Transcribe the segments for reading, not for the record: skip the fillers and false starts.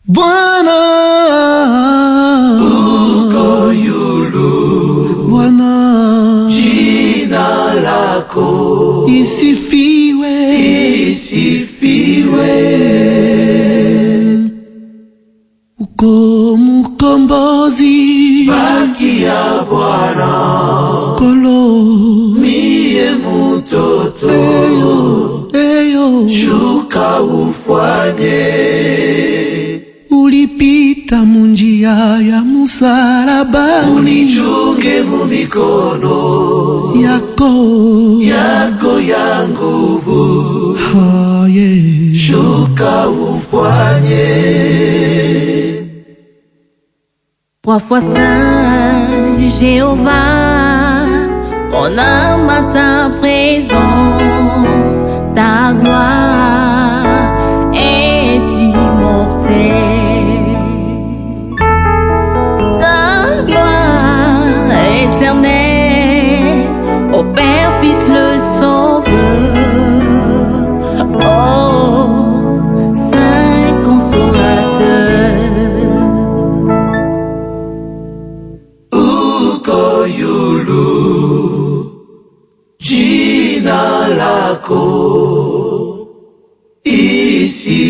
Bwana uko yulu, Bwana jina lako isifiwe, isifiwe. Uko mukombozi, Baki ya Bwana kolo mie mutoto, eyo shuka ufanye. Ulipita munjia ya musalaba, Unichunge mu mikono yako ya nguvu, shuka ufanye. 3 fois Saint Jéhovah, on ama ta présence, ta gloire est immortelle, ta gloire éternelle, au Père, Fils, le Sauveur, oh Saint Consolateur. Uko yulu, jina lako isifiwe.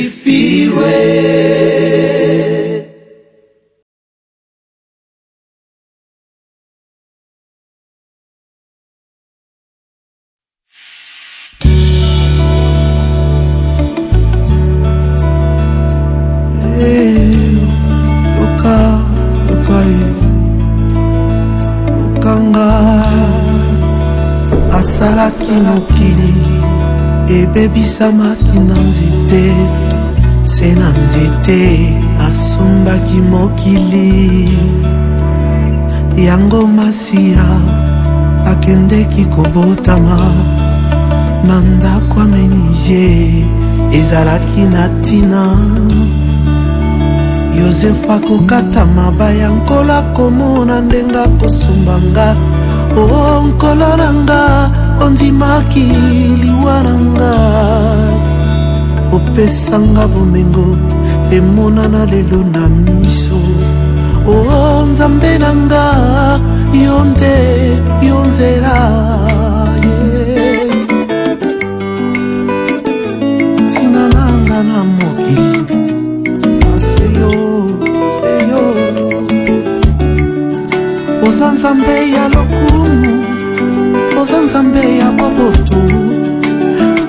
asalaki mokili ebebisamaki na nzete, se na nzete asombaki mokili. Yango Masiya akendeki kobotama na ndako amenije ezalaki na ntina. Yozefu akokata mabaya nkolo akomona ndenge akosombanga. O nkolo nanga ondimaki liwa nanga, opesanga bomengo emonana lelo na miso. O Nzambe nanga yo nde yo nzela, ntina nanga na mokili seyo oza Nzambe ya lokumu, oza Nzambe ya boboto,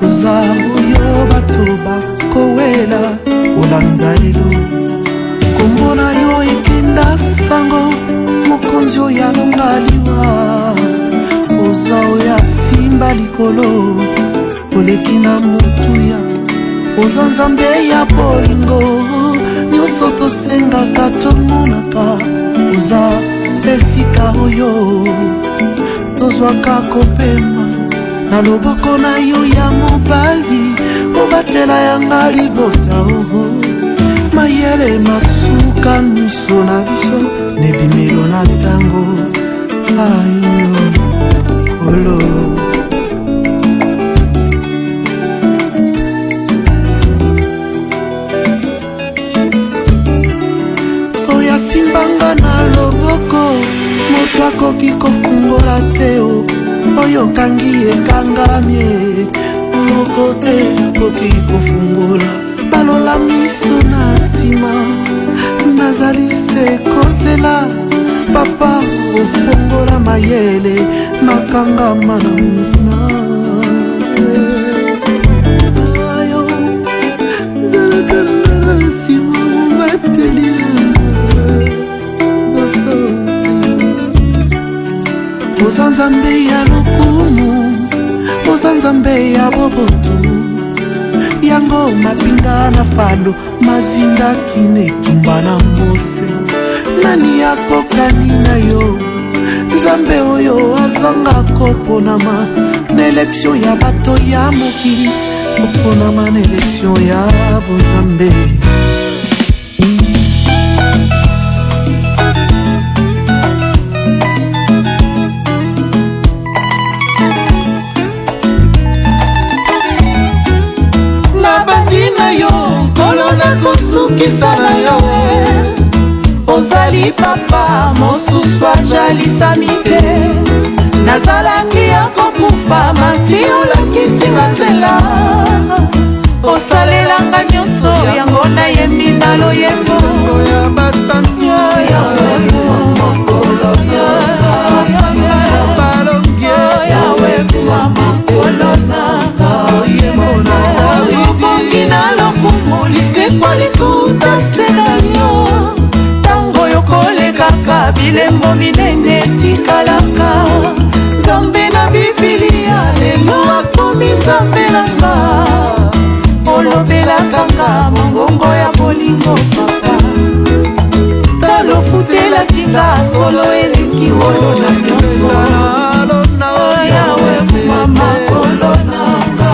oza oyo bato bakowela kolanda lelo. Kombo na yo etinda sango, mokonzi oyo alonga liwa, oza oyo asimba likolo oleki na motuya. Oza Nzambe ya bolingo, nyonso tosengaka tomonaka. Oza esika oyo tozwaka kopema, na loboko na yo ya mobali obatela yanga libota. Oho mayele masuka miso na biso nebimelo na tango ayo kolo. Oya simbanga na loboko, moto akoki kofungola te. Oyo kangi ekangamie, moko te akoki kofungola. Balola miso na nsima, nazali se kozela. Papa ofungola mayele makangama na muna. Ayo zalaka na nsima ubateli oza Nzambe ya lokumu, oza Nzambe ya boboto. Yango mapinga na falo mazindaki netumba na mose. Nani akokani na yo Nzambe oyo azanga koponama na elektio ya bato ya mokili, koponama na elektio ya bonzambe. tokokisa na yo. Ozali papa mosusu ajalisami te, nazalaki ya kokufa masi olakisinga nzela. osalelanga nyonso yango nayembi na loyembo ya basantu yawe mokolo yawe mokolo okoki na lokumu lisekwa likuta se na yo tango yokolekaka bilembo minene tikalaka nzambe na bibilia lelo akomi nzambe nanga olobelakanga mongongo ya bolingo papa talofutelaki nga solo eleki wolo na nyonso yawe mama kolonanga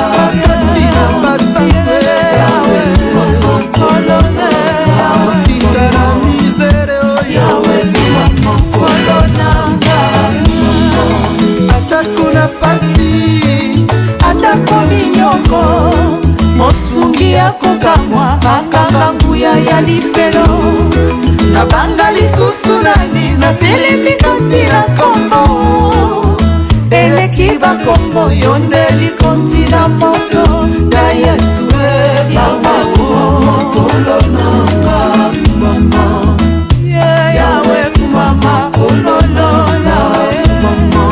yawe mama kolonanga yawe mama kolonanga atako na pasi atako minyoko mosungi akokamwa akanga nguya ya lifelo nabanga lisusu nani natelemi kati na kombo eleki bakombo yo nde likonzi na moto ya yesu yawe mokolo nanga mama yawe mama kololo mama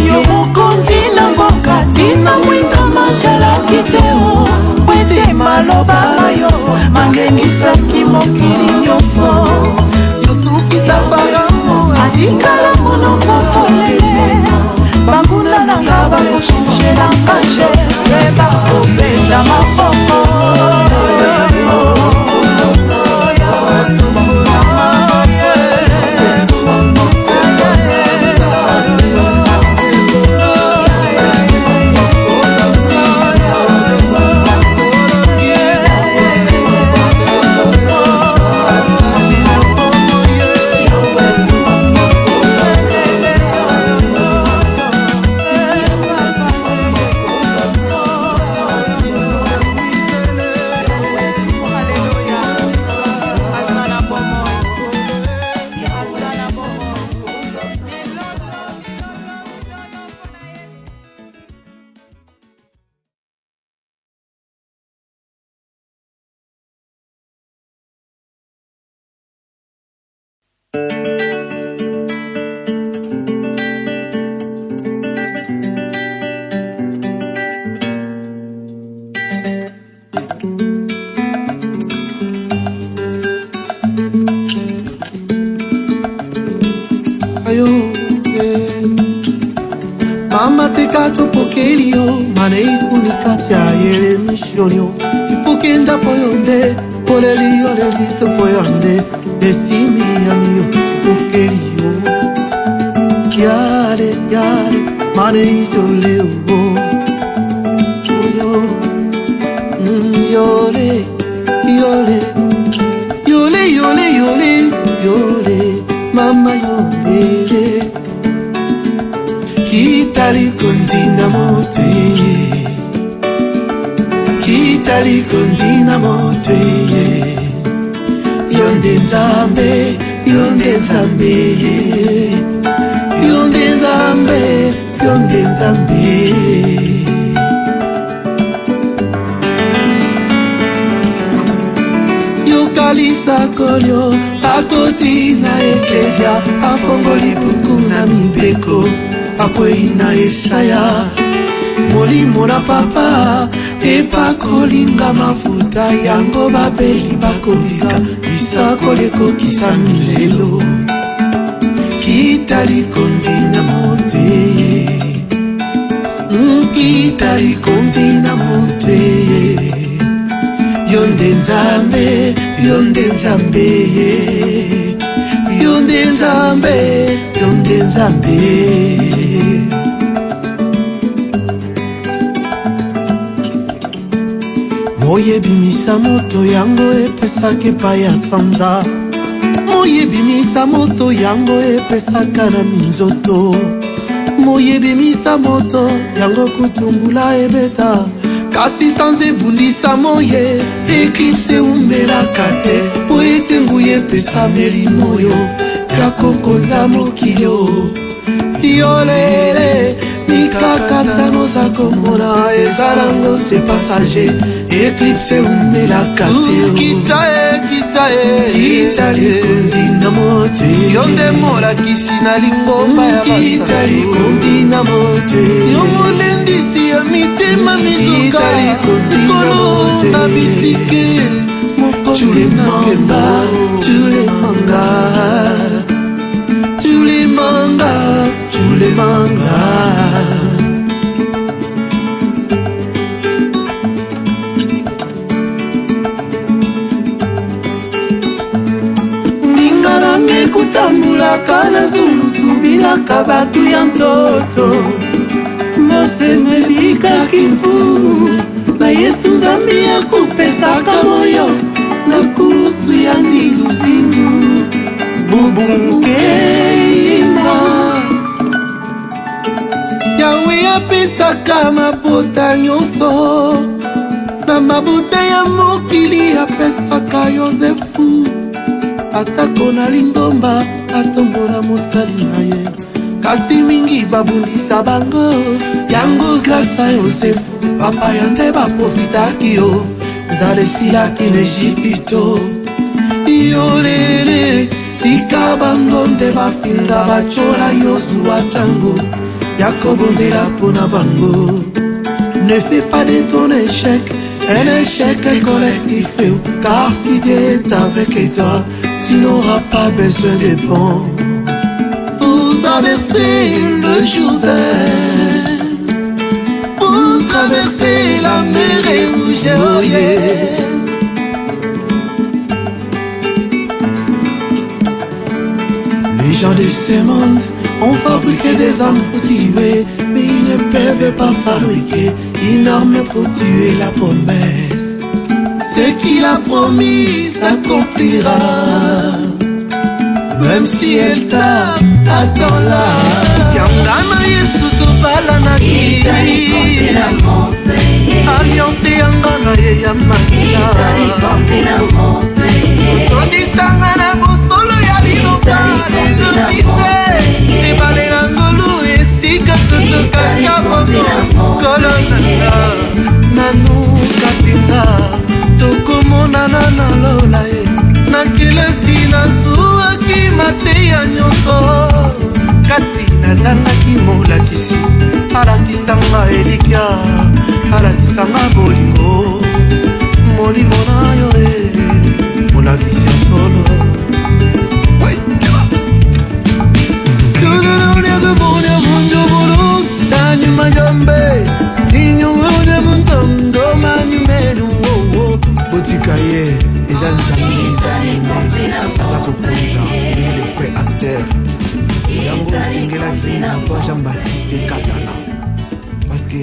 yo mokonzi na mboka tina mwinda mashalaki teo wete maloba mayo mangenisaki mokili nyonso yosukisa baramu atikala monoko polele banguna nanga bakoshange na kanje bakobenda maboko mama tekato pokelio manei kunikati ayele mishonyo tipokenda poyonde polelio lelito poyonde destiny amio pokelio yale yale manei soleo yo yole yole yole yole yole yole mama yole kitali konzina motoye kitali konzina motoye yonde nzambe yonde nzambe yonde nzambe yonde nzambe yokalisa kolyo akoti na eklesia afongoli buku na mibeko akwei na esaya molimo na papa epakolinga mafuta yango babeli bakomika lisakoli ekokisa milelo kitali konzi na moteye kitali konzi na moteye yonde nzambe yonde nzambe yonde nzambe yonde nzambe moyebimisa moto yango epesaka epai ya sanza moyebimisa moto yango epesaka na minzoto moyebimisa moto yango kutumbula ebeta kasi sanza ebundisa moye eklipse umelaka te po apesa melimo yo ya kokonza mokili yo. Yo lele mikakatano za komona ezalango se passager eclipse umelaka te. Kita likonzi na mote yo nde molakisi na lingomba ya basatu. Kita likonzi na mote yo molendisi ya mitema mizuka kolo na bitike mokonzi na kemba. Tous les mangas Ningarange kutambulaka na zulu tubilaka batu ya ntoto. Moseme bika kimfu na Yesu Nzambi akupesaka moyo na kurusu ya ndiluzingu bubungeima. Yawe apesaka mabota nyonso na mabota ya mokili apesaka Yosefu. Atako na lingomba atombola mosali na ye kasi mingi babundisa bango. Yango grâce à Yosefu papa ya nde baprofitaki yo nzala esilaki na Ejipito. Yo lele tika bango nde bafinga bachola Yosua tango ya kobondela mpona bango. Ne fais pas de ton échec un échec collectif, car si Dieu est avec toi tu n'auras pas besoin de bon pour traverser le Jourdain, pour traverser la mer rouge. Oh yeah. Les gens de ce monde ont fabriqué des armes pour tuer, mais ils ne peuvent pas fabriquer une arme pour tuer la promesse. Ce qu'il a promis s'accomplira, même si elle tarde, attends-la. Yangana Yesu tobala na kiri, alliance yangana ye yamakila. Tondisanga na bosolo ya biloba, lesotise, ebale na ngolu esika totokaka bongo. Kolonanga, nanu kapinga, tokomonana na lola ye. Na kelasi nazuwaki mateya nyonso, kasi nazangaki molakisi. Alakisanga elikya, alakisanga bolingo. Molimo na yo molakisi ya solo. Botika ye eza Nzambi ezaleme aza kopoza eme le frais à terre. Yango osengelaki mpo Jean-Baptiste Katana parce que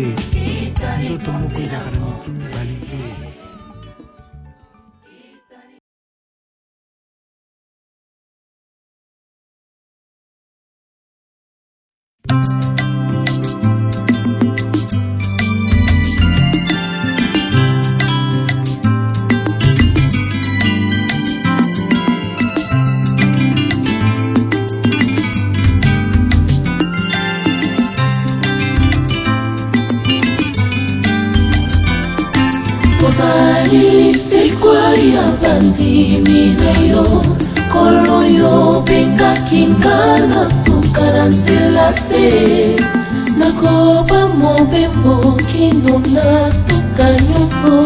nzoto moko ezalaka na mitu mibale te. Bandimineyo koloyo benga kinga na sukara nzela te nakoba mobembo kino na suka nyonso.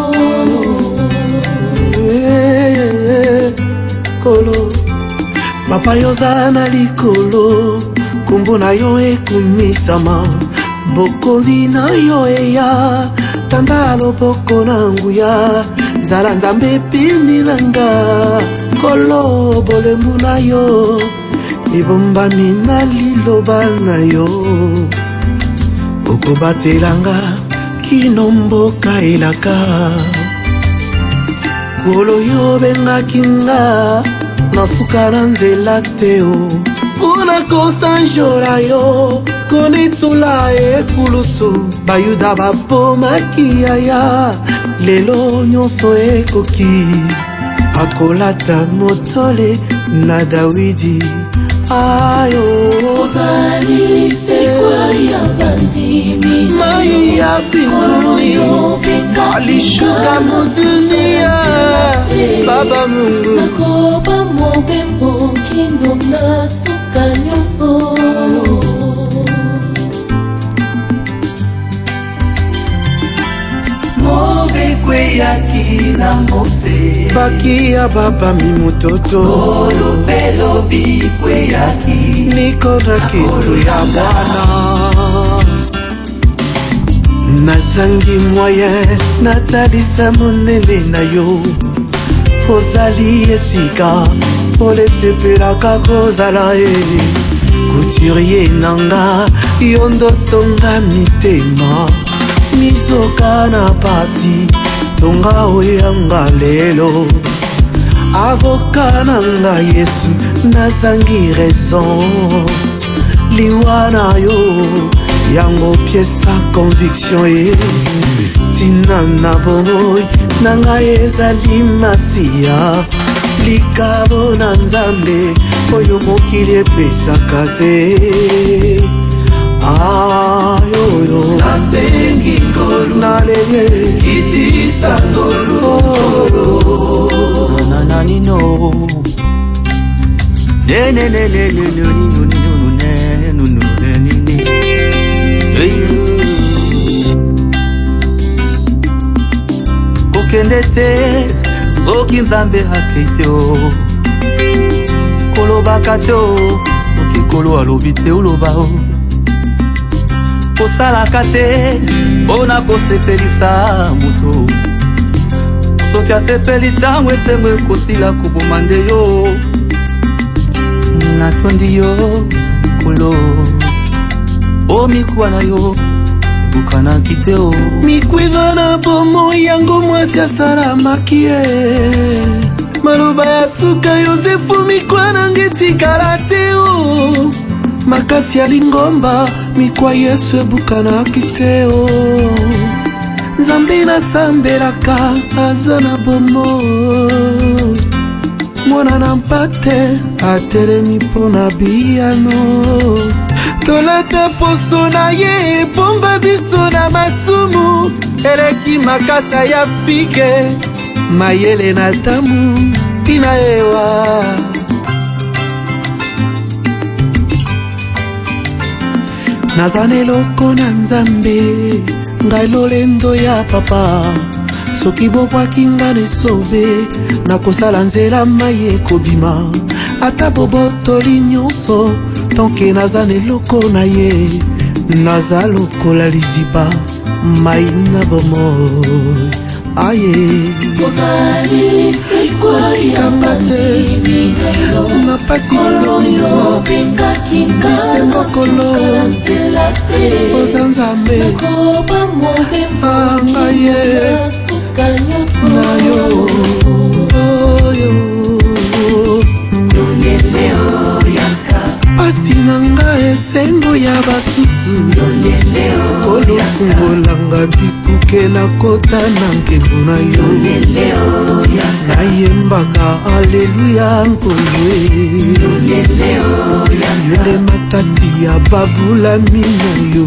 Kolo papa yoza na likolo kombo na yo ekumisama bokonzi na yo eya tanda loboko na nguya zala Nzambe pini nanga. Kolo bolembu na yo ebombami na liloba na yo. Okobatelanga kino mboka elaka. Kolo yo bengaki nga nasuka na nzela te o mpona kosanjola yo konitula ekulusu. Bayuda bapomaki yaya lelo nyonso ekoki kolata motole na Dawidi. Ayo ozali lisekwa ya bandimi mai ya bingu alishuka mudunia. Baba Mungu nakoba mobembo kino na suka nyonso. Mobekwe yaki na mose baki ya baba mimutoto olupelo bikwe yaki niko na kitu ya mwana. Nazangi moyen natalisa monele na yo. Ozali esika olesepelaka kozala couturier nanga yo ndotonga mitema. Mizoka na pasi tonga oyanga lelo. Avoka nanga Yesu nazangi raison. Liwana yo yango piesa conviction tina na bomoi nanga ezali masiya. Likabo na Nzambe oyo mokili epesaka te. Ayoyo nasengi ngolu naleye kitisa ngolu nananino kokende te soki Nzambe akei te o. Kolobaka te o soki Kolo alobi te oloba o. Kosalaka te mpona kosepelisa moto. Soki asepeli ntango esengo ekosila koboma nde yo. Natondi yo Kolo o mikuwa na yo bukanaki te o. mikwidha na bomoi yango mwasi asalamaki ye. Maloba ya suka Yosefu mikwa nange tikala te o. Makasi ya lingomba mikwa Yesu ebukanaki te o. Nzambe nasambelaka aza na bomoi. Mwana na mpate atelemi mpona biyano. Tolata poso na ye ebomba biso na masumu. Eleki makasa ya pike mayele na tamu tina ewa. Nazana eloko na Nzambe ngai lolendo ya papa. Soki bobwaki nga nesobe nakosala nzela mai ekobima. Ata bobotoli nyonso tonke nazana eloko na ye. Naza lokola liziba mai na bomoi. Aye ozali lisekwa ya bandimi na pasi oyo bengaki nga Bisengo Kolo na nzela te. oza Nzambe nakoba mobembo Angaye kino na suka nyonso. na yo oyo pasi na nga esengo ya basusu. Kolofungolanga bikuke na kota na nkembo na yo. Nayembaka aleluya Nkolo yole makasi ya babulami na yo.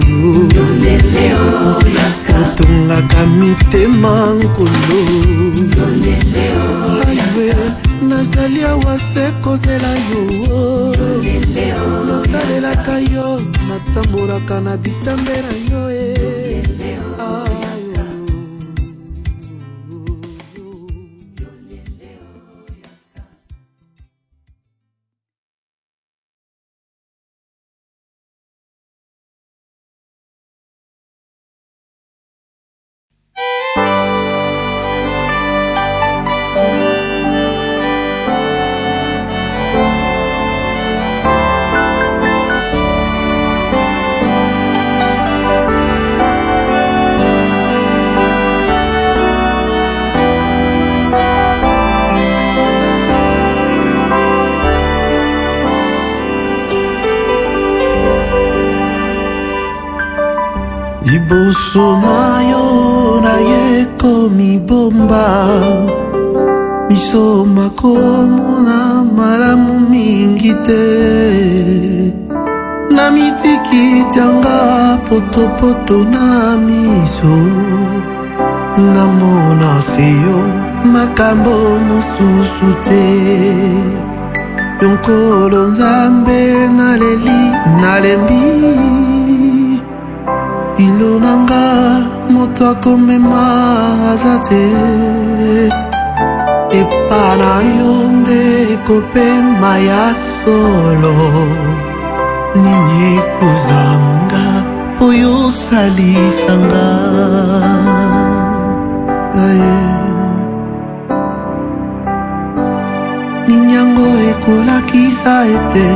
Otongaka mitema Nkolo. Aiwe nazali awa se kozela yo. Notalelaka yo natambolaka na bitambe na yo liboso na yo na ye komibomba miso makomona malamu mingi te na mitiki tianga potopoto na miso namona seyo makambo mosusu te yonkolo nzambe naleli nalembi ilonanga moto akomema aza te epa na yo nde kopema ya solo nini kozanga po yosalisanga ninyango ekolakisa ete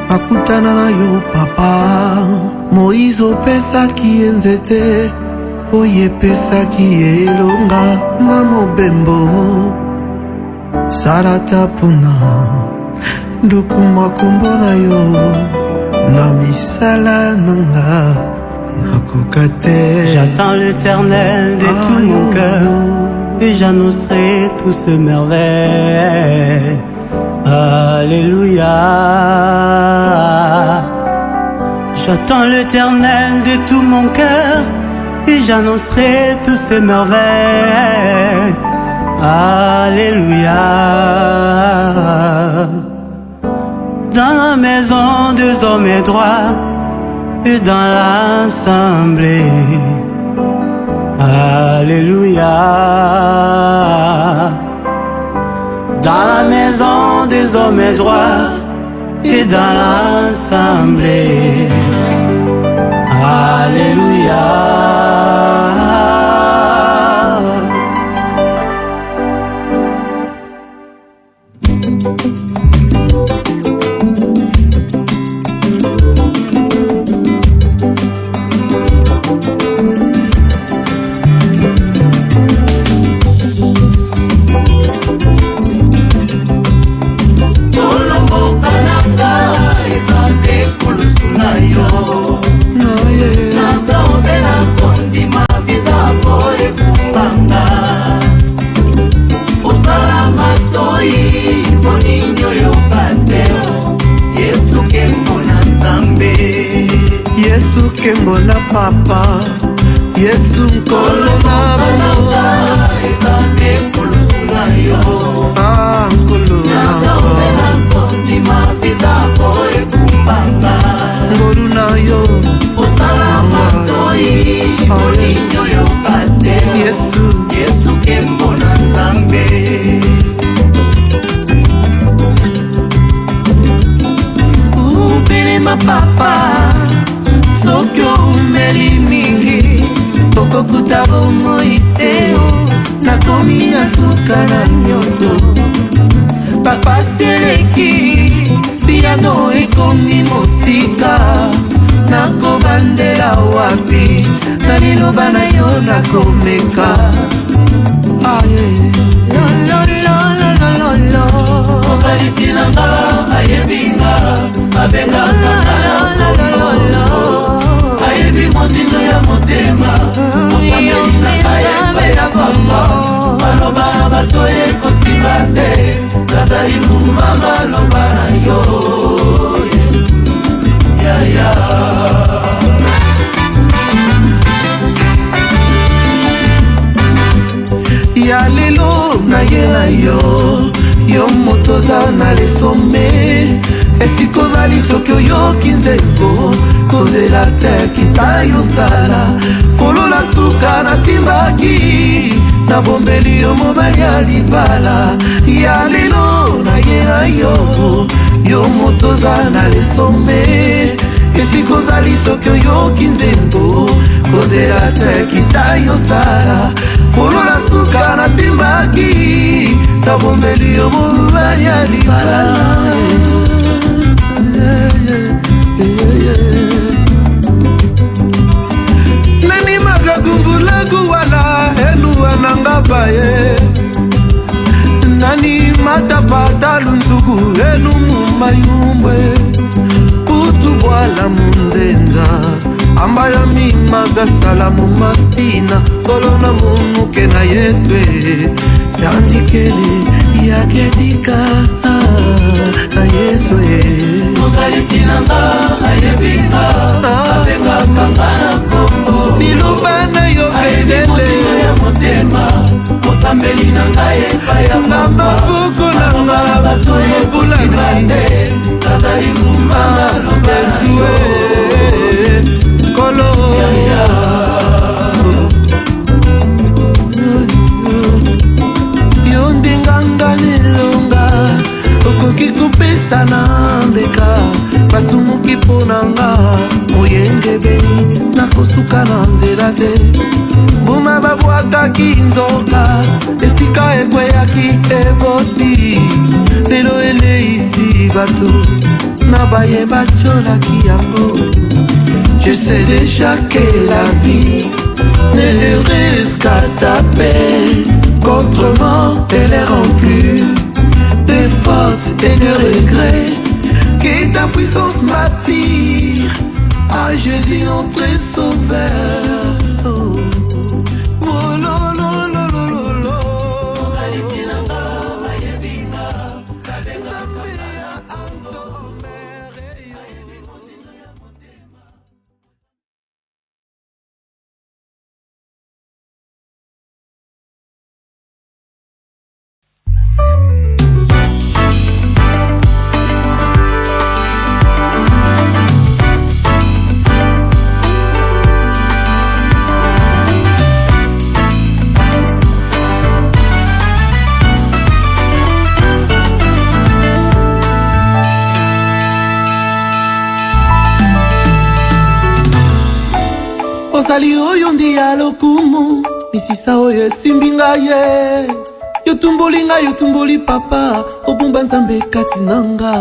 nakutana na yo papa Moïse opesaki enzete oyo epesaki elonga na mobembo salata pona ndokuma kombo na yo na misala nanga nakoka te. J'attends l'Éternel de tout mon cœur et j'annoncerai tout ce merveille. Alléluia. J'attends l'Éternel de tout mon cœur et j'annoncerai tous ces merveilles. Alléluia. Dans la maison des hommes et droits et dans l'assemblée. Alléluia. Dans la maison des hommes et droits et dans l'assemblée. Alléluia. Yesu kembo na papa Yesu nkolo na bananga ezambe kulusuna yo nkolo na zaobela kondima visa po ekumbanga ngolu na yo osala matoi molinyo yo kate Yesu kembo na nzambe ubelema papa soki omeli mingi okokuta bomoi te nakomi na suka na nyonso papasi eleki piano ekomi mosika nakobandela wapi na liloba na yo nakomeka osalisi nanga ayebinga abengaka ayebi mozindo ya motema osambeli na kayebela bongo maloba na bato ekosimba te nazali mbuma maloba na yo yaya ya lelo na ye na yo yo moto za na lesome esika ozali soki oyoki nzembo kozela te kita yosala kolola suka nasimbaki nabombeli yo mobali ya libala ya lelo na ye na yo yo moto za na lesome esika ozali soki oyoki nzembo kozela te kita yosala kolola suka nasimbaki nabombeli yo mobali ya libala nani magagumbulagu wala eluwa nanga baye nani matapata lunzugu enu mumayumbwe utubwala munzenza ambayo mimagasala mumasina kolona munuke na yeswe yantikele yaketika Yesu Mozalisi nanga ayebinga abenga kanga na kombo nilobana yo ayebinga mozino ya motema osambeli nanga epai ya mama buko nanga bato yebulana te kazali nguma lobesiwe kolo yo ndenganga lelonga okoki kopesa na mbeka basumuki mpo nanga oyengebe nakosuka na nzela te boma babwakaki nzoka esika ekweyaki eboti lelo eleisi bato na baye bacolaki yango. Je sais déjà que la vie n'est heureuse qu'à ta paix, qu'autrement elle est remplie de fautes et de regrets, que ta puissance m'attire à Jésus notre sauveur. Oh. Oh, lo, lo, lo, lo, lo, lo. Ozali oyo ndi ya lokumu misisa oyo esimbi ngai ye yotumboli ngai yotumboli papa obumba nzambe kati nanga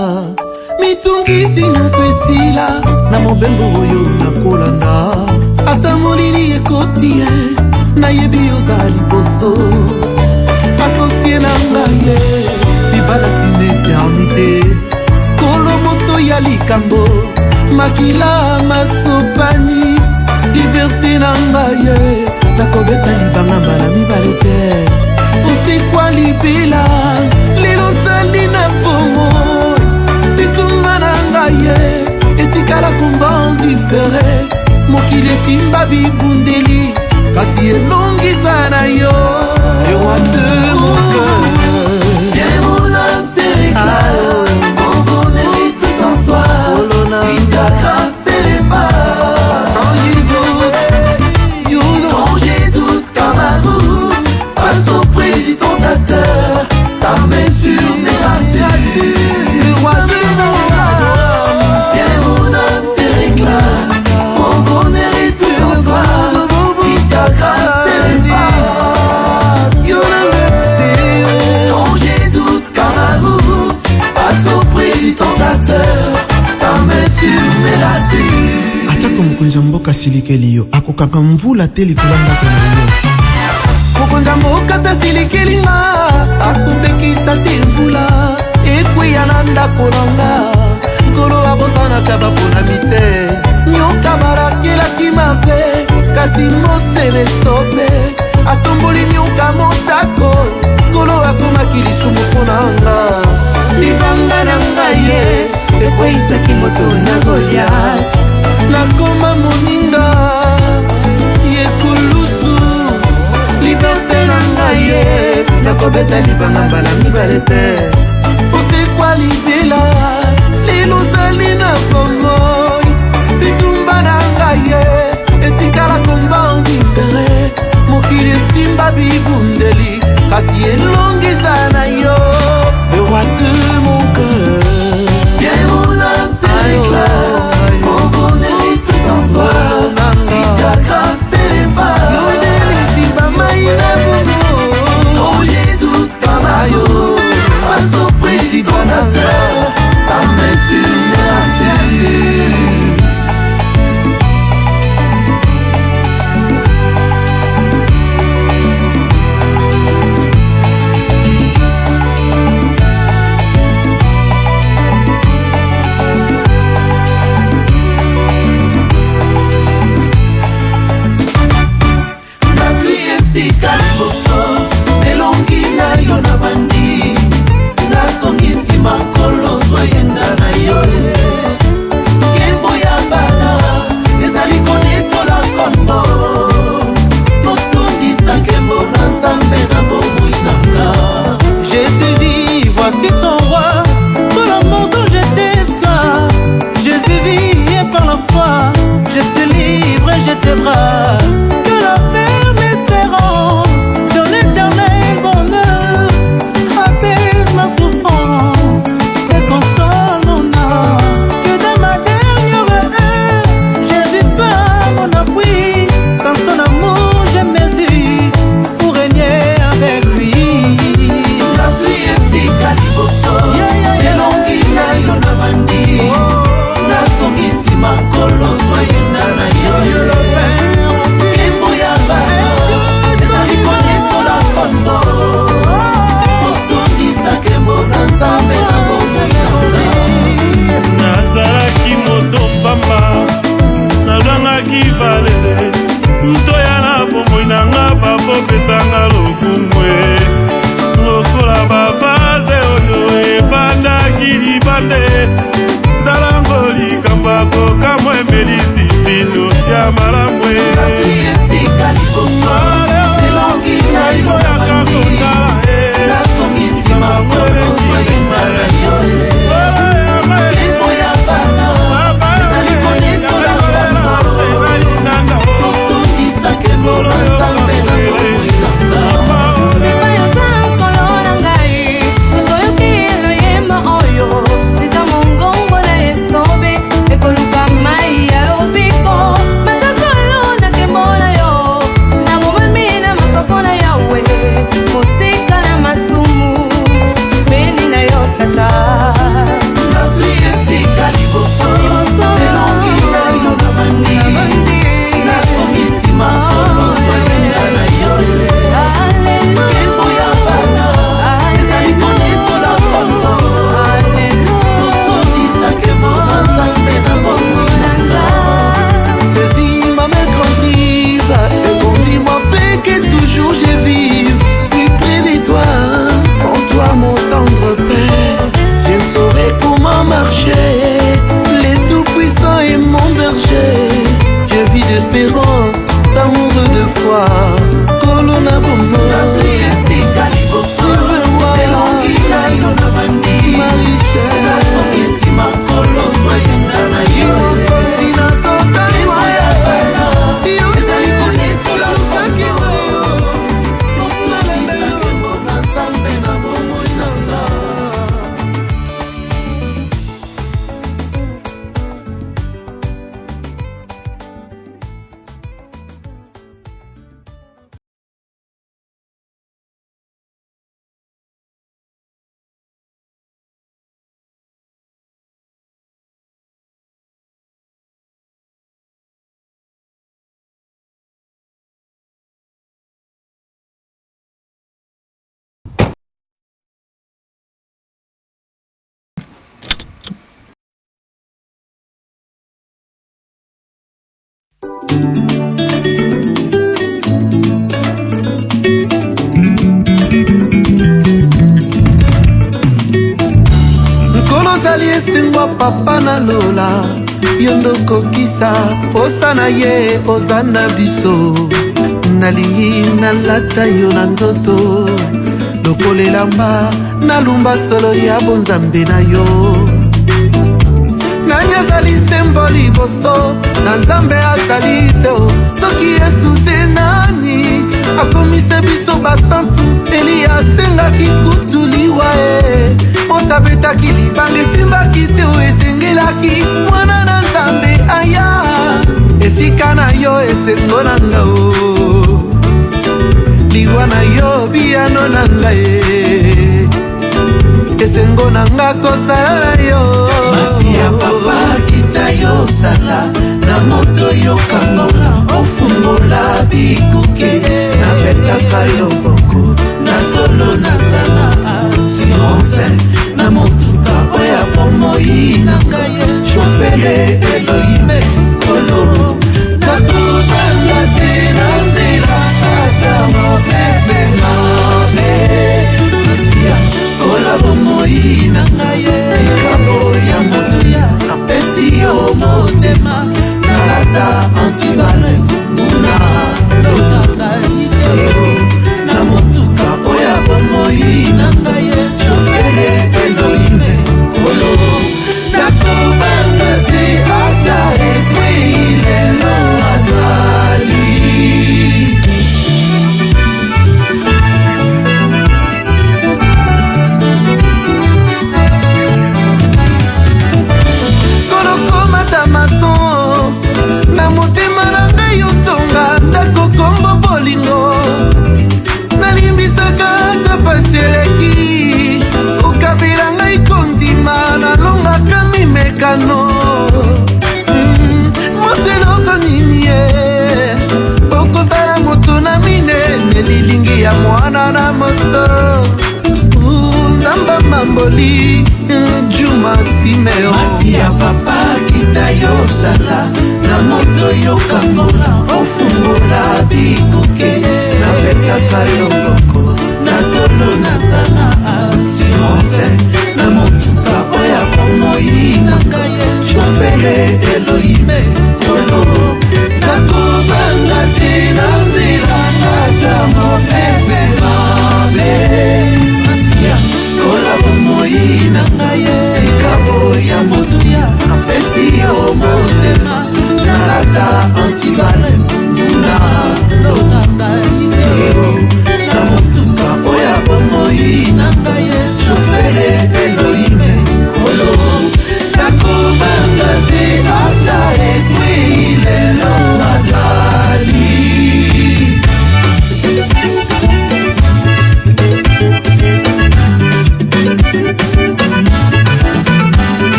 mitungisi nyonso esila na mobembo oyo nakolanda ata molili ekoti ye nayebi ozali boso asosie na ngai ye libala tina eternité kolo moto ya likambo makila masopani liberté na ngaye nakobeta libanga mbala mibale te osekwa libela lelo zali na bomo bitumba na ngaye etikala komba difere mokili esimba bibundeli kasi elongisa na yo le roi de mon cœur Viens mon âme te réclame mon bonheur est tout en toi et ta grâce s'élève. Ta main sur mes racines, le roi de mon cœur. Viens mon âme te réclame, mon bonheur est tout en toi, et ta grâce s'efface. Quand j'ai doute car ma route passe auprès du tentateur, ta main sur mes racines. Atako mokonzi mboka silikeli yo akokanga mvula te likolanda kona yo mokonzi mboka tasilikeli nga akobekisa te mvula ekweya na ndako nanga nkolo abosanaka baponami te nyoka balakelaki mabe kasi mosele sobe atomboli nyoka motako nkolo akomaki lisumu mpo nanga libanga na ngai ye ekweyisaki moto na Goliath nakoma moninga yekulusu liberté na ngai ye nakobeta libanga mbala mibale te osekwa libela lelo zali na bomoi bitumba na ngai ye etikala komba ondifere mokili esimba bibundeli kasi elongisa na yo le roi de mon cœur. Viens mon âme te réclame, mon bonheur est tout en toi, et ta grâce s'élève. Quand j'ai doute comme ayo, passe auprès du donateur, ta main sur mes racines. libande talango likambako kamwe melisi vino ya malamwe esika liboso elongi na yo nabandi nasongisi makolo soyenda na yo kembo ya bana ezali konetola bango totondisake mona nzambe na bomoikanga Les tout-puissants est mon berger. Je vis d'espérance, d'amour et de foi. Colonna Bombo ozali esengwa papa na lola yo ndokokisa posa na ye oza na biso nalingi nalata yo na nzoto lokolelamba nalumba solo ya bonzambe na yo nani azali sembo liboso na nzambe azali te soki yesu te nani akomise biso basantu eli asengaki kutuliwa e osabetaki libanga esimbaki te o esengelaki mwana na nzambe aya esika na yo esengo na nga o liwa na yo biyano na nga e esengo na nga kosala na yo masi ya papa kita yo sala na moto yo kangola ofungola bikuke nabetaka loboko na tolo nazala assurance na motuka oya bomoi na ngai shofere eloime kolo nakutanga te na nzela ata mobebe mabe masia kola bomoi na ngai likabo ya motuya napesi yo motema nalata antibale nguna lokaka iteo na motuka oya bomoi na ngai shofere eloime kolo nakobanga te ata ekwei lelo azali kolokomata maso na motema na ngai otonga ndako kombo bolingo nalimbisaka ata pasi eleki okabela ngai kondima nalongaka mimekano moteloko nini ye okosala moto na minene lilingi ya mwana na moto nzamba mamboli juma simeo masi ya papa kita yo sala na moto yo kangola ofungola bikuke nabetaka loboko na tolo nazala assurance na motuka oya ye likabo ya motuya apesi yo motema nalata antibale muna longanga liteo na motuka oya bomoi na ngai shofele Elohime kolo nakobanga te ata ekwei lelo azali.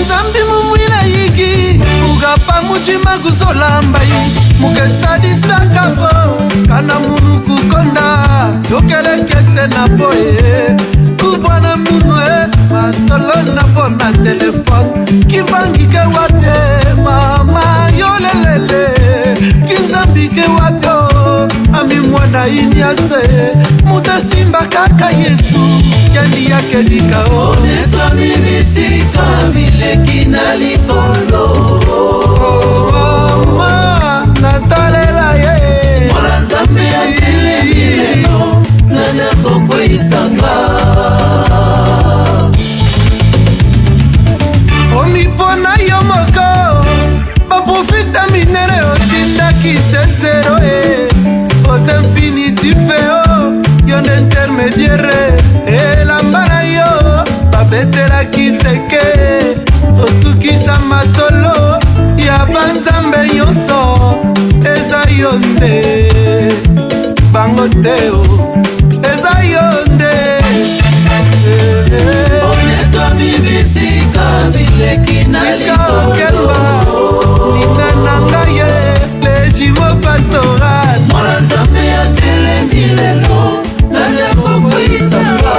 Nzambi mumwila yiki ugapa mujima kuzolamba yi mukesadisaka bo kana munu kukonda yokelekese na boye kubwana munwe masolo na bo na telefone kivangike wape mama yolelele kinzambike wapyo ami mwana inyase mutasimba kaka Yesu yandi yake dikao netwa mibisika bileki na likolo mama natalela ye mwana nzambe ya tele mileno nana kokwe isanga omipona yo moko baprofita minere otindaki sesero os infinitifeo yon intermediere elambana yo babetelaki seke tosukisa masolo ya banzambe nyonso eza yo nde bango teo eza yo nde onetwa mibisika bileki na likolo nina nanga ye lejimo pastoral mwana nzambe ya telemi lelo nani akokoisanga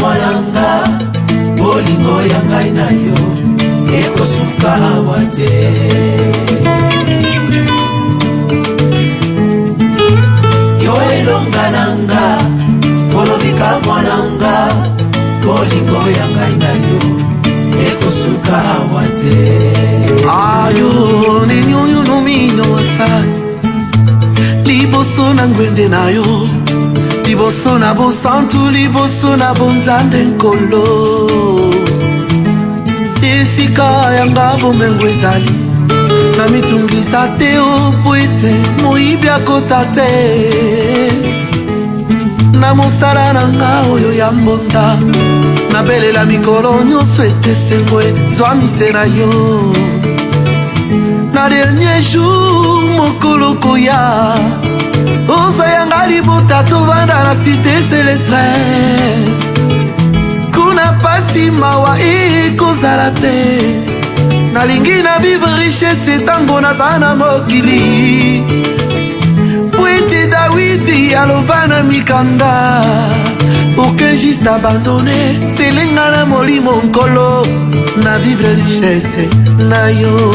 mwananga bolingo ya ngai na yo ekosuka awa te. Yo elonga nanga kolobika mwananga bolingo ya ngai na yo ekosuka awa te. Ayo nenyoyo nomino wasai liboso na ngwende na yo, liboso na bosantu, liboso na bonzambe nkolo. Esika yanga bomengo ezali na mitungisa te o po ete moyibi akota te. Na mosala na nga oyo ya mbonda nabelela mikolo nyonso ete sengo ezwamise na yo. Na dernier jour mokolo koya ozwa yanga libota tovanda na cité céleste. Kuna pasi mawa ekozala te. Nalingi na vivre richesse tango naza na mokili. Po ete Dawidi aloba na mikanda aucun juste abandonné selenga na molimo nkolo na vivre richesse na yo.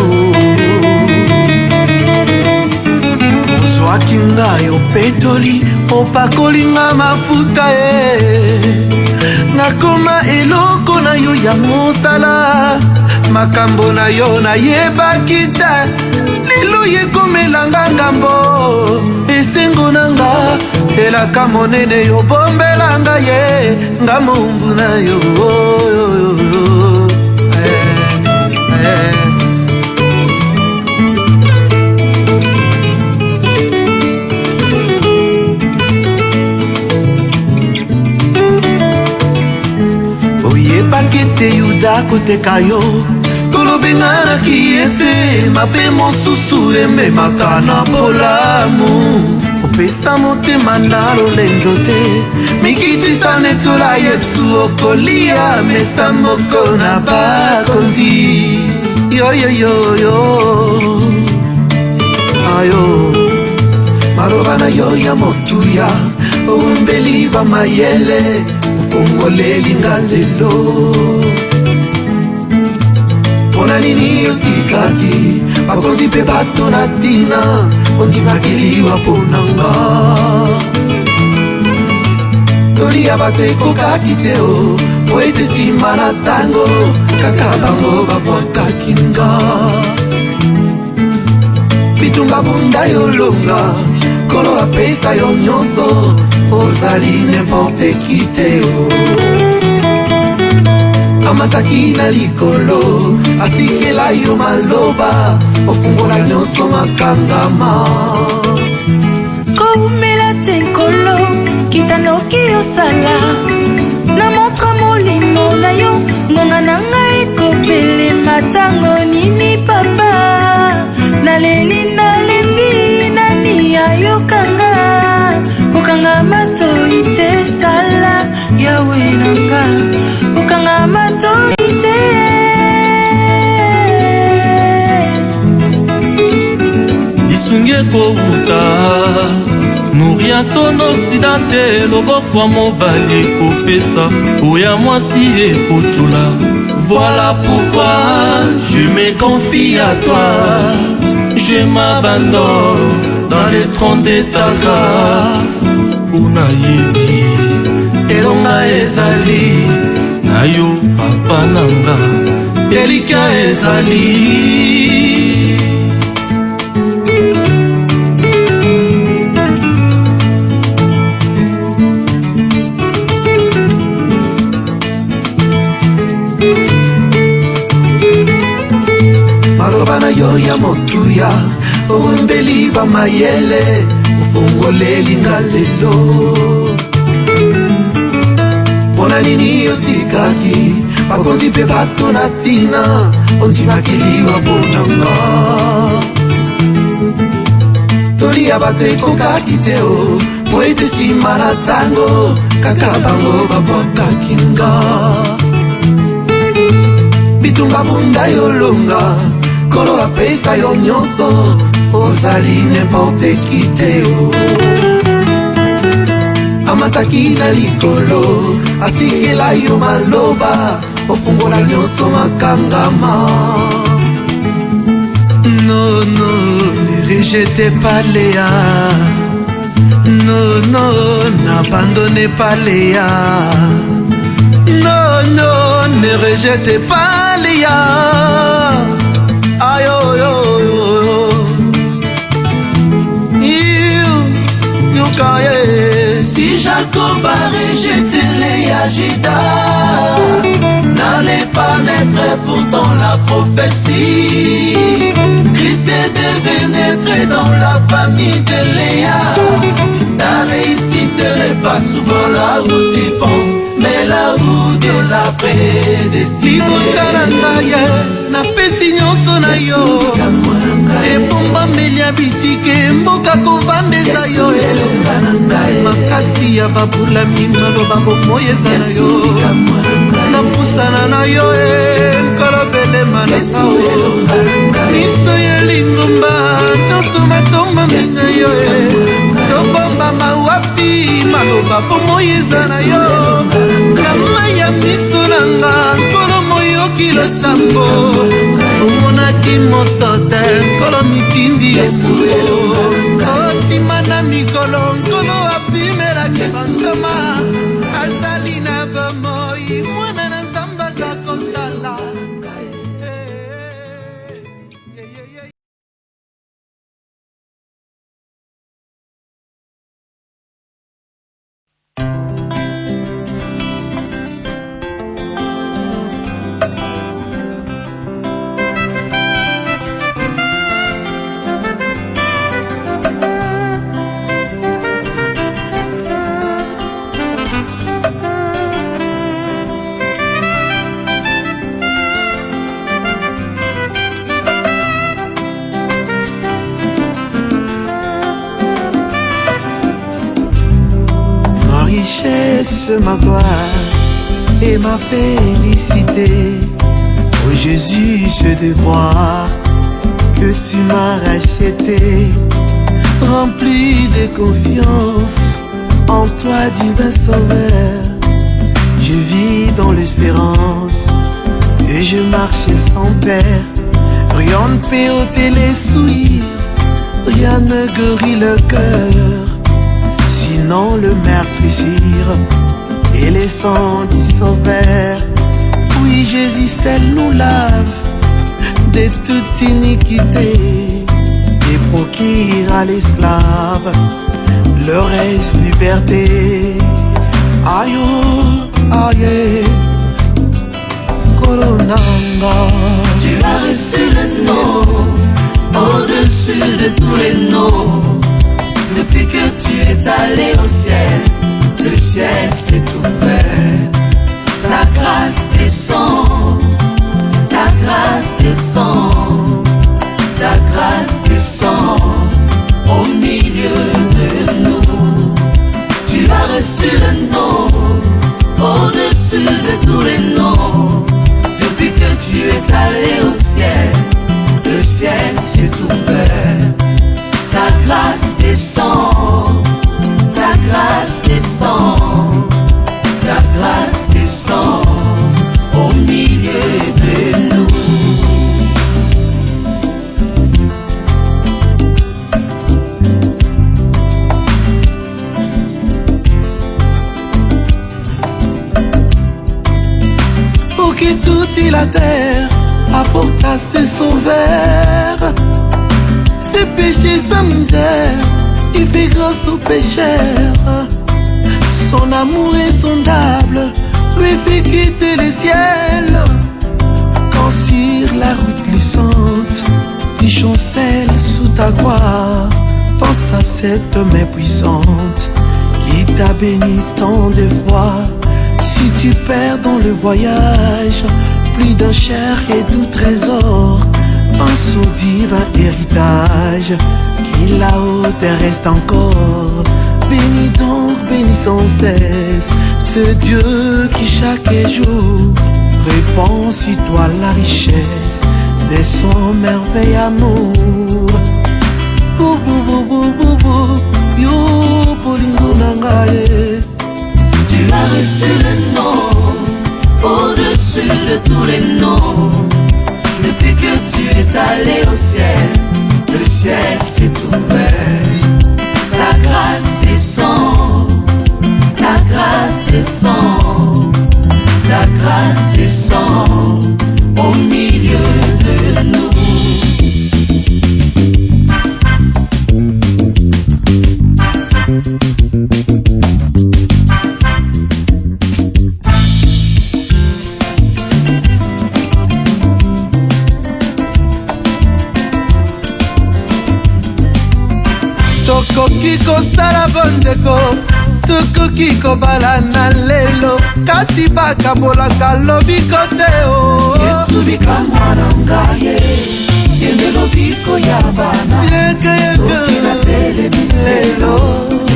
Ozwaki ngai opetoli opakolinga mafuta nakoma eloko na yo ya mosala. Makambo na yo nayebaki te lelo yekomelanga ngambo. Esengo nanga elaka monene yo bombelanga ye nga mombu na yo. Oyebaki te yuda koteka yo tolobenganaki ete mabe mosusu ememaka na bolamu. Opesa motema na lolendo te mikitisa netola Yesu okolia mesa moko na bakonzi. Yoyoyoyo ayo maloba na yo ya motuya ombeli bamayele ofongoleli lelo. Pona nini yotikaki bakonzi pe bato na tina ondimaki ponanga. Tolia bato ekokaki te o po ete nsima na tango kaka bango babwakaki nga. Bitumba bunda yolonga kolo apesa yo nyonso ozali n'importe qui te o. Amataki na likolo atikela yo maloba ofungola nyonso makangama. Koumela te nkolo kitanoki osala na montra molimo na yo ngonga na ngai ekopelema tango nini papa. Naleli nalembi nani ayokanga okanga matoi te sala yawe nanga okanga matoi te. Lisungi ekouta nourrir ton occidente loboko ya mobali ekopesa oya mwasi ekochola. Voilà pourquoi je me confie à toi, je m'abandonne dans les trônes de ta grâce. Una yebi elonga ezali na yo papa nanga elika ezali. Maloba na yo ya motuya ombeli bamayele ofongoleli nga lelo. Pona nini yotikaki bakonzi pe bato na tina ondimaki ponanga. Tolia bato ekokaki te o po ete nsima na tango kaka bango babwakaki nga. Bitumba bunda yolonga kolo apesa yo nyonso ozali n'importe qui te o. amataki na likolo atikela yo maloba ofungola nyonso makangama. Non, non, ne rejetez pas Léa. Non, non, n'abandonnez pas Léa. Non, non, ne rejetez pas Léa. Aïe, oh, oh, oh. Si Jacob a rejeté Léa, Judas n'allait pas naître, pourtant la prophétie. Christ devait naître dans la famille de Léa. Ta réussite n'est pas souvent là où tu penses, mais là où Dieu l'a prédestiné. Na pesi nyonso na yo ebombameli ya bitike mboka kovandeza yo makasi ya babulami maloba bomoi eza na yo napusana na yo nkolo belema na yo miso ya lingomba nyonso matombami na yo tobombama wapi maloba bomoi eza na yo na mai ya miso nanga nkolo moyoki losambo omonaki moto te nkolo mitindi osima na mikolo nkolo apimelaki bankama azali na bomoi mwana na nzambe aza kosala. Ma gloire et ma félicité. Oh Jésus, je te crois que tu m'as racheté, rempli de confiance en toi, divin sauveur. Je vis dans l'espérance et je marche sans peur. Rien ne peut ôter les souillures, rien ne guérit le cœur, sinon le meurtrissure et les sangs du sauveur. Oui, Jésus seul nous lave de toute iniquité et procure à l'esclave leur liberté. Aïe, aïe, Kolonanga. Tu as reçu le nom au-dessus de tous les noms. Depuis que tu es allé au ciel, le ciel s'est ouvert. Ta grâce descend, ta grâce descend, ta grâce descend au milieu de nous. Tu as reçu le nom au-dessus de tous les noms. Depuis que tu es allé au ciel, le ciel s'est ouvert. Ta grâce descend, ta grâce descend, ta grâce descend au milieu de nous. Pour que toute la terre apporte à ses sauveurs ses péchés, sa misère, il fait grâce aux pécheurs. Son amour insondable lui fait quitter le ciel. Quand sur la route glissante tu chancelles sous ta croix, pense à cette main puissante qui t'a béni tant de fois. Si tu perds dans le voyage plus d'un cher et doux trésor, pense au divin héritage qui là-haut te reste encore. Bénis donc, bénis sans cesse ce Dieu qui chaque jour répand sur toi la richesse de son merveilleux amour. Yo bolingo nangae reçu le nom au-dessus de tous les noms. Depuis que tu es allé au ciel, le ciel s'est ouvert. Ta grâce descend, ta grâce descend, ta grâce descend au milieu de nous. tokoki kosala bondeko tokoki kobala na lelo kasi bakabolaka lobiko te o Yesu bika mwana ngaye yende lobiko ya bana soki na telemi lelo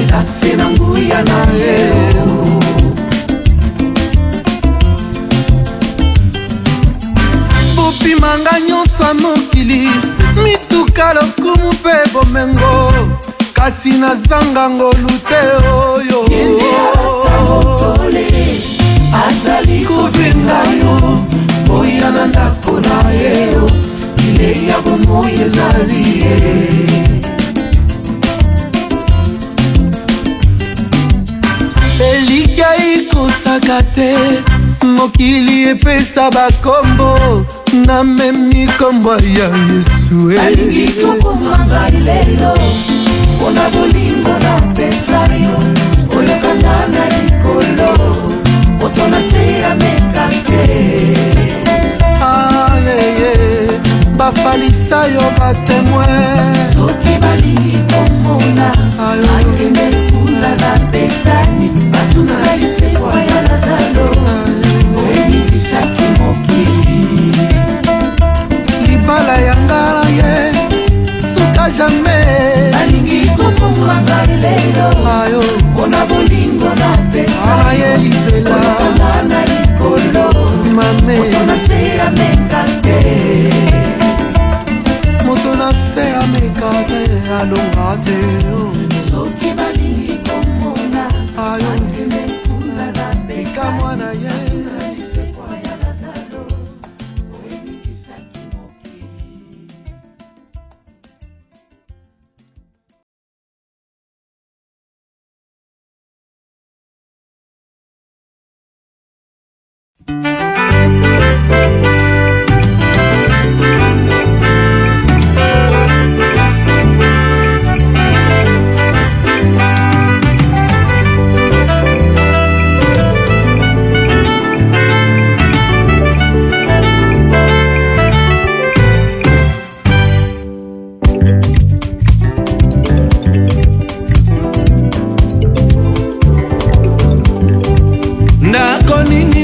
eza se na nguya na ye bopimanga nyonso ya mokili mituka lokumu mpe bomengo kasi nazanga ngolu te oyo yende alata motole azali kobenga yo boya na ndako na ye bilei ya bomoi ezali ye elikya ikosaka te mokili epesa bakombo namemi kombo ya Yesu alingi kokomanga lelo mpona bolingo na pesa yo oyokanga na likolo moto na se ya meka te bafalisa yo batemoin soki balingi komona akende kuna na betani batunaka lisekwa ya lazaro oyebikisaki mokili libala ya ngala ye suka jamais balingi kokomanga lelo mpona bolingo na pesa ye libela oyokanga na likolo moto na se ya meka te moto na se ameka te alonga te soki balingi komona akende kuna na beka mwana ye lisekwa ya lazaro oyebikisaki mokili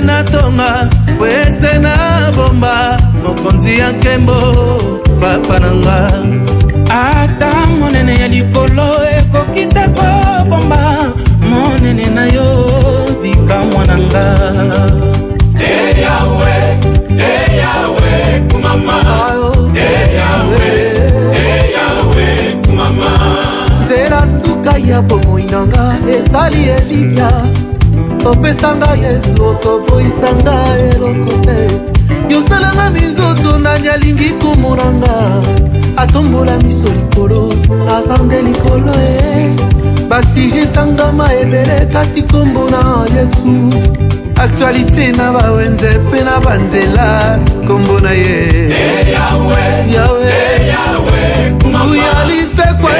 natonga wete na bomba mokonzi ya nkembo papa nanga ata monene ya likolo ekoki te kobomba monene na yo bika mwananga Eyawe kumama Eyawe kumama nzela suka ya bomoi nanga esali elikya opesanga Yesu okoboisanga eloko te yosalanga mizoto nani alingi komonanga atombola miso likolo azande likolo basijetangama ebele kasi kombo na Yesu aktualité na bawenze mpe na banzela kombo na ye Yawe nguya lisekwa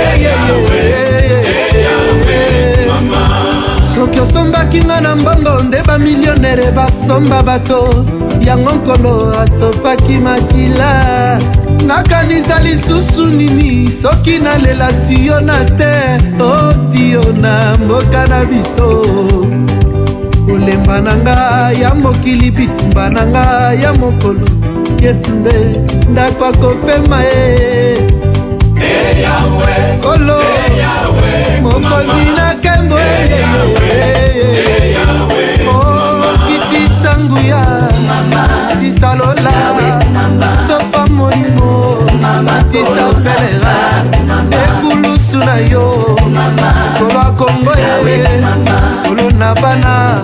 soki osombaki nga na mbongo nde bamilionere basomba bato yango nkolo asopaki makila nakanisa lisusu nini soki nalela siyona te o siyona mboka na biso kolemba na nga ya mokili bitumba na nga ya mokolo Yesu nde ndako akopema kolo mokonzi na kembo kitisa nguya kisalola sopa molimo kisa pelera ekulusu na yo kolo akongo ye kolo na bana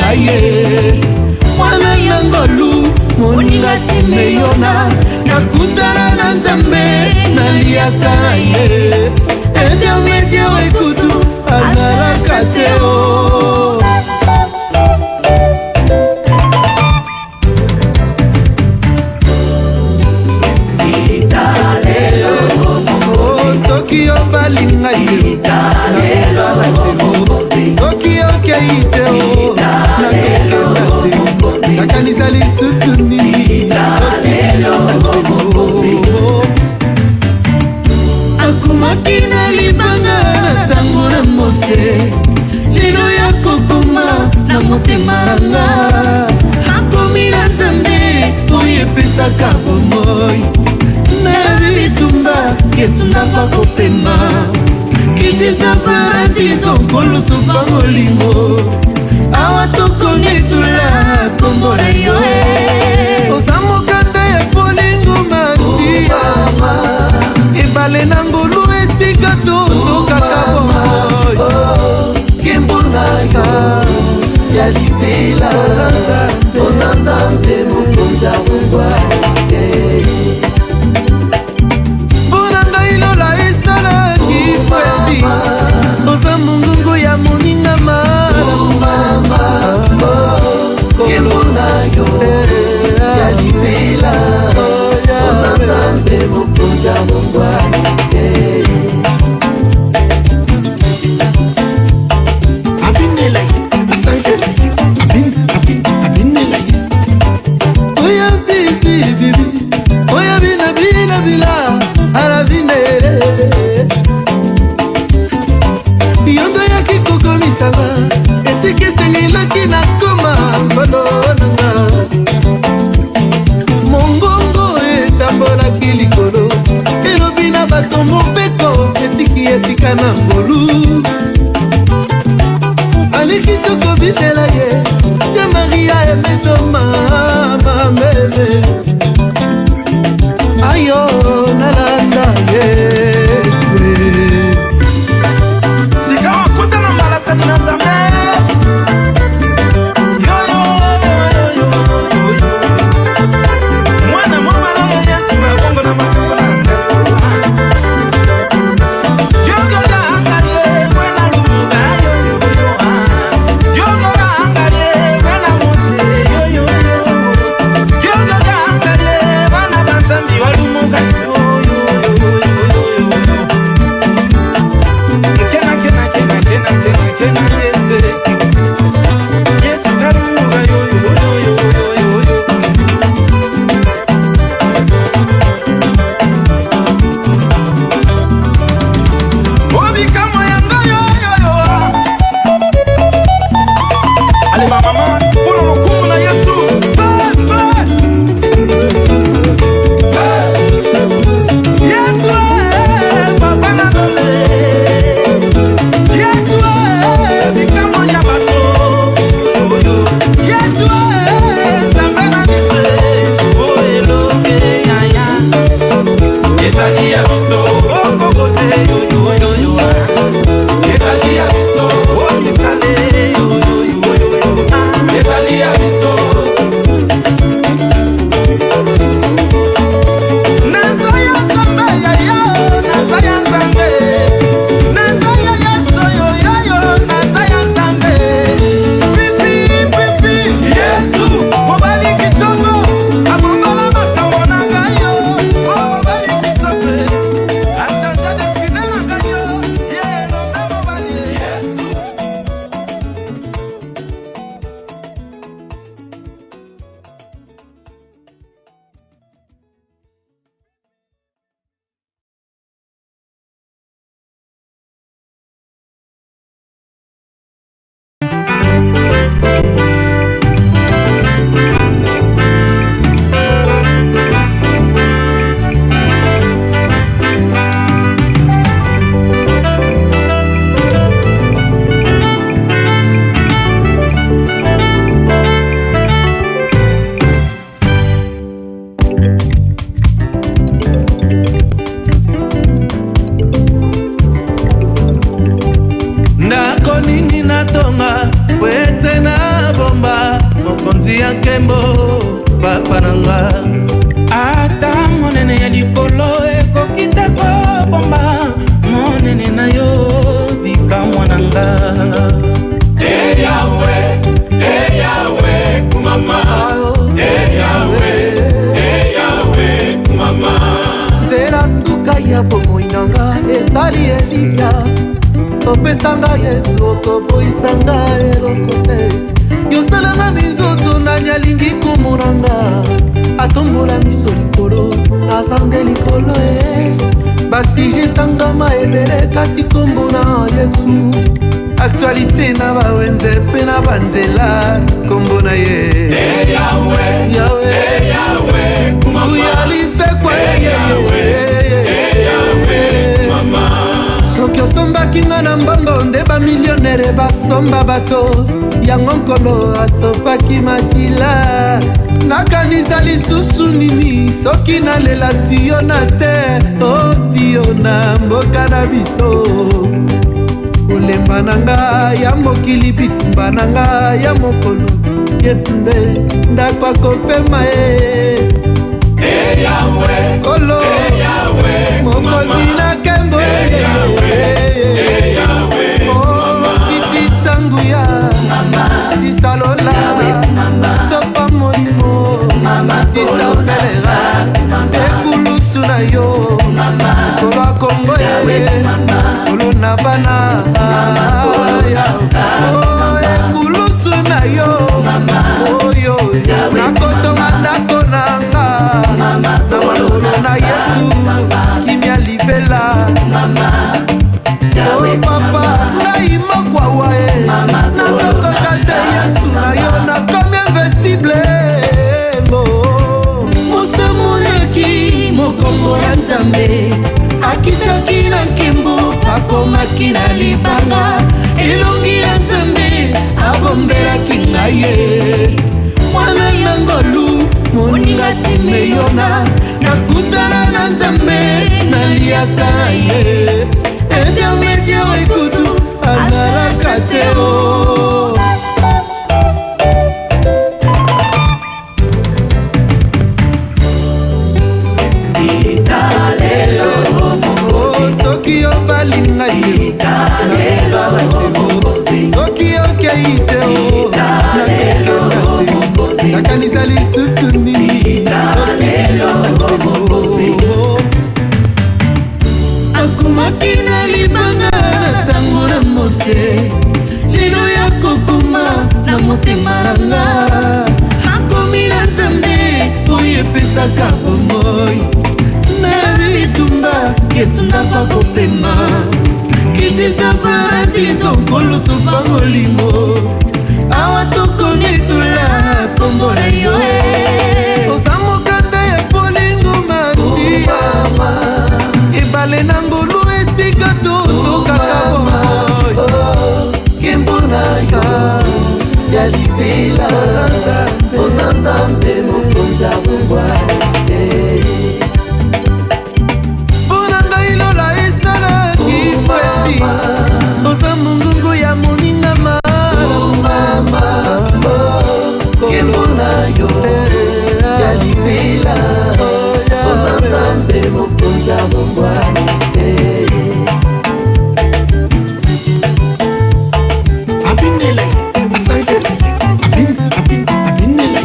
aye mwana na ngolu moninga simeyona nakutana na nzambe naliaka ye ediamedia wekutu azalaka te o soki obalinga ye soki okei te o nakokenda te nakanisa lisusu nini soki silonatemo akomaki na libanga na ntango na mose lelo ya kokoma na motema nanga akomi na nzambe oyo epesaka bomoi na bitumba yesu nanga kopema kitisa paradiso koloso bangolingo awa tokonetula kombo na yo oza mokanda ya polingo masia ebale na ngolu esika tozokaka bomoy kembo na yo ya libela oza nzambe mokonzi akongwa te mpona ngai lola esalaki fweti oza mongongo ya moninga mama kembo na yo ya libela oza nzambe mokonzi akongwa te abinela asangela abinela oya bibi oya bila alabinele yondo yaki kokomisanga esiki esengelaki na koma mbalonanga mongongo etambolaki likolo elobi na bato mobeko etiki esika na ngolu aliki tokobitela ye je maria emedoma mameme ayo nalanda yeswe sika wakuta na malasani na nzambe mwana momala oyo yesu mabongo na makongo na nga yogoga angalie wena lumuga yoyoyo yogoga angalie wena mose yoyoyo nkembo papa nanga. Ata monene ya likolo ekokita kobomba monene na yo bika mwananga. Yahweh, kumama. Yahweh, kumama. Zela suka ya bomoi nanga esali elika. Opesanga Yesu okoboisanga eloko te. Yosalanga mizoto nani alingi komoranga. Atombola miso likolo azange likolo basi jetangama ebele kasi kombo na Yesu. Actualité na bawenze pe na banzela kombo na ye. Yahweh, kumama. Uyalise kwa Yahweh, kumama. soki osombaki nga na mbongo nde bamillionere basomba bato. Yango nkolo asopaki makila. Nakanisa lisusu nini soki nalela Siona te. O Siona mboka na biso. Kolemba nanga ya mokili bitumba nanga ya mokolo. Yesu nde ndako akopema Yahweh, kolo mokozi na kembo Kiti sanguya Tisalola Sopa molimo Tisapelera Ekulusu na yo Koba kombo yawe Kolo na bana Ekulusu na yo Oyo Nakotonga ndako nanga Na malolo na Yesu Kimia libela Oh papa ngai mokwa wae nakokoka te Yesu na yo nakomi invincible. Mosamonaki mokongo ya Nzambe akitaki na nkembo akomaki na libanga. Elongi ya Nzambe abombelaki ngai ye mwana na ngolu moninga Simeyona. Nakutana na Nzambe naliaka ye Intermédiaire ekutu azalaka te o. Soki obalinga ye soki okei te o nakanisa lisusu nini akumaki na libanga na ntango na mose lelo ya kokoma na motema nanga. Akomi na Nzambe oyo epesaka bomoi na bitumba Yesu ndaka kopema. Kitisa paradiso nkoloso pangolimo awa tokonetula kombo na yo oza mokanda ya polingo masia ebale na ngolu esika totokaka kembo na yo ya libela oza Nzambe mokonzi ya bongwana te. Mpona ngai lola esalaki fati oza mongongo ya moninga mama kembo na yo ya libela oza Nzambe mokonzi ya bongwana te. Abinela asangela abinela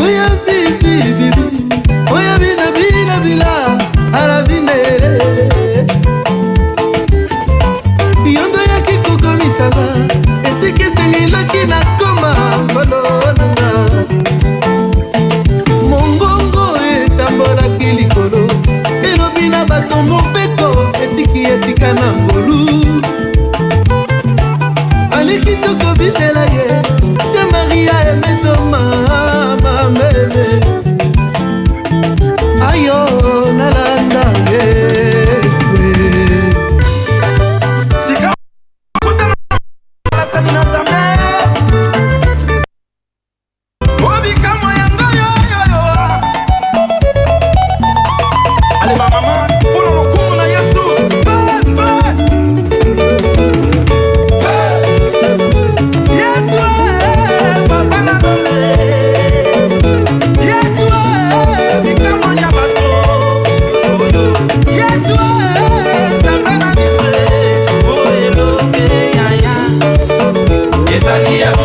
oya bibi oya bila alabinele yondo yaki kokomisanga esika esengelaki na koma kolonanga. Mongongo etambolaki likolo elobi na bato mopeko etiki esika na ngolu aliki tokobitela ye te Maria emetoma mameme ayo nalanda Yesu Sika kutana malasani na Nzambe obika moyanga yo. Ale ba mama polo mokumu na Yesu Yesu ezali ya